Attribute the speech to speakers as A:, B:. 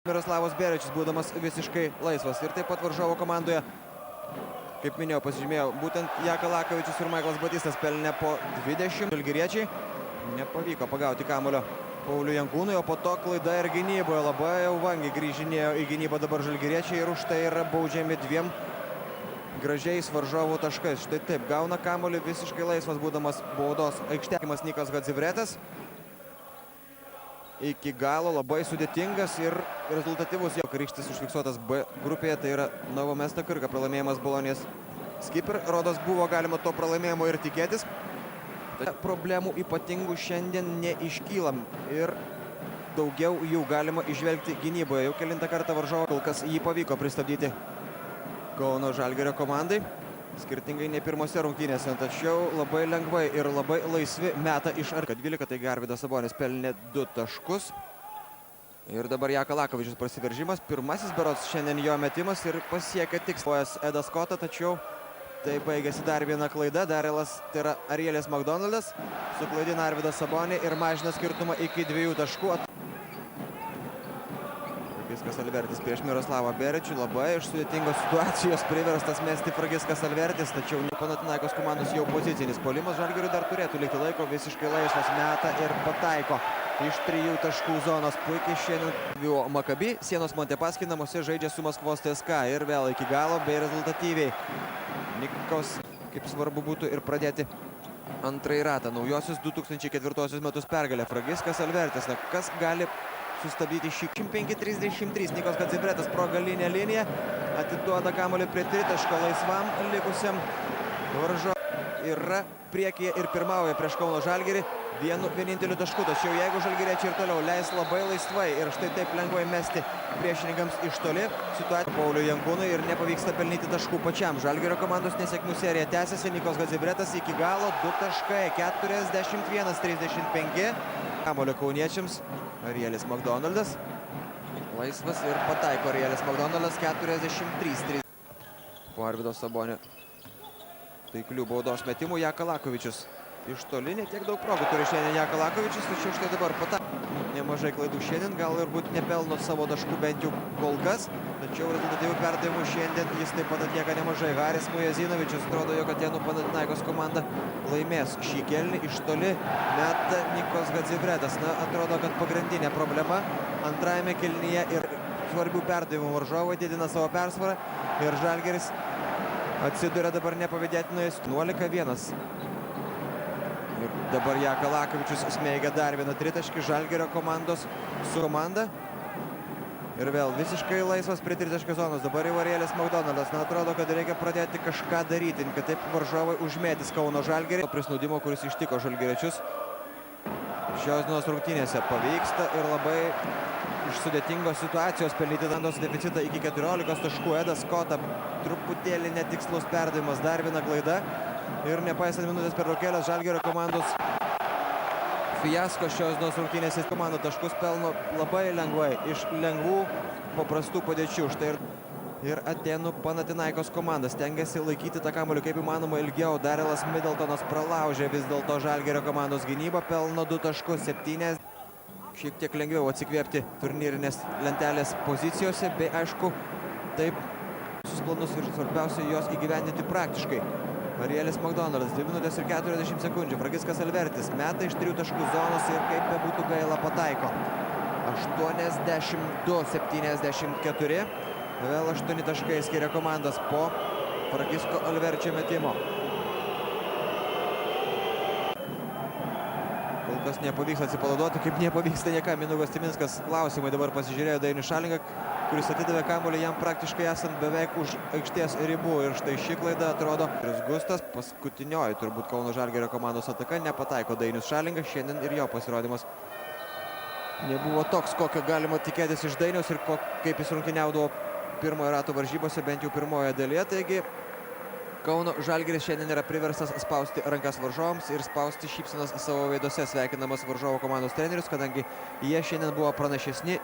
A: Miroslavas Beričius, būdamas visiškai laisvas. Ir taip pat varžovo komandoje, kaip minėjau, pasižymėjo būtent Jakalakovičius ir Maiklas Batistas pelnė po 20. Žalgiriečiai nepavyko pagauti kamuolio Pauliui Jankūnui, o po to klaida ir gynyboje. Labai jau vangiai grįžinėjo į gynybą dabar žalgiriečiai ir už tai yra baudžiami 2 gražiais varžovų taškais. Štai taip, gauna kamuolį visiškai laisvas, būdamas baudos aikštėkimas Nikos Hadzivretas. Iki galo labai sudėtingas ir rezultatyvus jo krikštis užfiksuotas B grupėje, tai yra Novo Mesto Kirka pralaimėjimas Bolonijos Skipper. Rodos buvo galima to pralaimėjimo ir tikėtis. Problemų ypatingų šiandien neiškylam ir daugiau jų galima išvelgti gynyboje. Jau kelintą kartą varžovo, kol kas jį pavyko pristabdyti Kauno Žalgirio komandai. Skirtingai nei pirmose rungtynėse, tačiau labai lengvai ir labai laisvi meta iš arti. 12, taigi Arvydas Sabonis pelnė 2 taškus. Ir dabar Jakalakovičius prasiveržimas. Pirmasis berods šiandien jo metimas ir pasiekė tikslas Edas Kota, tačiau tai baigėsi dar viena klaida. Darelas, tai yra Arielis Makdonaldas, suklaidina Arvydą Sabonį ir mažina skirtumą iki 2 taškų. Fragiskas Alvertis prieš Miroslavą Beričių. Labai iš sudėtingos situacijos priverstas mesti Fragiskas Alvertis, tačiau Panathinaikos komandos jau pozicinis puolimas. Žalgiriui dar turėtų likti laiko, visiškai laisvas meta ir pataiko iš 3 taškų zonos. Puikiai šiandien Maccabi Sienos Montepaschi namuose žaidžia su Maskvos CSKA ir vėl iki galo bei rezultatyviai. Nikos, kaip svarbu būtų ir pradėti antrąjį ratą. Naujosios 2004 metus pergalę. Fragiskas Alvertis, na kas gali sustabdyti šį 5-33. Nikos Hadzivretas pro galinę liniją atiduoda kamuolį prie tritaško laisvam likusiam varžovui. Yra priekyje ir pirmauja prieš Kauno Žalgirį vienu vieninteliu tašku. Tačiau jeigu žalgiriečiai ir toliau leis labai laisvai ir štai taip lengvai mesti priešininkams iš toli, situacija Pauliui Jankūnui ir nepavyksta pelnyti taškų pačiam. Žalgirio komandos nesėkmių serija tęsiasi. Nikos Hadzivretas iki galo 2 taškai, 41-35. Kamuolio kauniečiams Arielis Makdonaldas. Laisvas ir pataiko Arielis Makdonaldas 43-3. Po Arvydo Sabonio taiklių baudos metimų Jakalakovičius iš toli, ne tiek daug progų turi šiandien Jakalakovičius, tačiau štai dabar pataiko. Nemažai klaidų šiandien, gal ir būt nepelno savo taškų bent jau kol kas, tačiau rezultatyvių perdavimų šiandien jis taip pat atlieka nemažai. Haris Mujazinovičius, atrodo, jog Atėnų Panathinaikos komanda laimės šį kėlinį. Iš toli meta Nikos Hadzivretas. Na, atrodo, kad pagrindinė problema antrajame kėlinyje ir svarbių perdavimų varžovai didina savo persvarą ir Žalgiris atsiduria dabar nepavydėtinoje 11-1. Ir dabar Jakalakovičius smeigia dar vieną tritaškį Žalgirio komandos su komanda. Ir vėl visiškai laisvas prie tritaškio zonos. Dabar jau Arielis Makdonaldas. Na, atrodo, kad reikia pradėti kažką daryti, kad taip varžovai užmėtys Kauno Žalgirį. Prisnaudimo, kuris ištiko žalgiriečius šios dienos rungtynėse, pavyksta ir labai iš sudėtingos situacijos pelnyti dandos deficitą iki 14 taškų. Edas Kota truputėlį netikslus perdavimas, dar viena klaida. Ir nepaisant minutės pertraukėlės, Žalgirio komandos fiasko šios dienos rungtynėse. Komanda taškus pelno labai lengvai, iš lengvų, paprastų padėčių. Štai ir Atėnų Panathinaikos komanda stengiasi laikyti tą kamuolį kaip įmanoma ilgiau. Darelas Middletonas pralaužė vis dėlto Žalgirio komandos gynybą, pelno 2 taškus, 7. Šiek tiek lengviau atsikvėpti turnyrinės lentelės pozicijose, bei aišku, taip visus planus ir svarbiausia juos įgyvendinti praktiškai. Arielis Makdonaldas, 2 minutės ir 40 sekundžių. Fragiskas Alvertis meta iš 3 taškų zonos ir kaip bebūtų gaila pataiko. 82-74. Vėl 8 taškai skiria komandas po Fragisko Alverčio metimo. Kol kas nepavyks atsipalaiduoti, kaip nepavyksta niekam. Mindaugas Timinskas klausimai dabar pasižiūrėjo Dainių Šalingą, kuris atidavė kamuolį jam praktiškai esant beveik už aikštės ribų. Ir štai ši klaida atrodo. Gustas, paskutinioji turbūt Kauno Žalgirio komandos ataka, nepataiko Dainius Šalingas. Šiandien ir jo pasirodymas nebuvo toks, kokio galima tikėtis iš Dainiaus ir kaip jis rungtyniaudavo pirmojo rato varžybose, bent jau pirmoje dalyje. Taigi Kauno Žalgiris šiandien yra priverstas spausti rankas varžovams ir spausti šypsenas savo veiduose, sveikinamas varžovo komandos trenerius, kadangi jie šiandien buvo pranašesni.